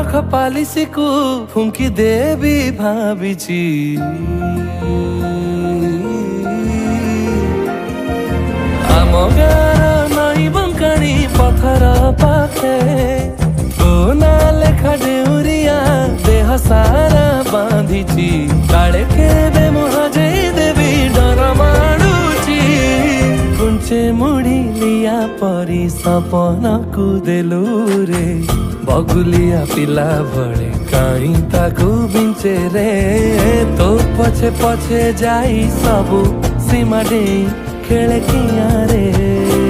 ନଖ ପାଲିସିକୁ ଫୁଙ୍କି ଦେବି ଭାବିଛି। ଆମ ଗାଁର ନଈ ବଙ୍କାଣି ପଥର ପାଖେ ନା ଲେଖା ଡେଉରିଆ ଦେହ ସାରା ବାନ୍ଧିଛି। କାଳେ କେବେ ମୁଁ ହଜେଇ ଦେବି ଡର ମାଡୁଛି। ଗୁଞ୍ଚେ ମୁଢି ଲିଆ ପରି ସପନକୁ ଦେଲୁ ରେ ବଗୁଲିଆ ପିଲା ଭଳି କାହିଁ ତାକୁ ବିଞ୍ଚେ ରେ। ତୋ ପଛେ ପଛେ ଯାଇ ସବୁ ସୀମା ଡେଇଁ ଖେଳେ କିଆଁ ରେ।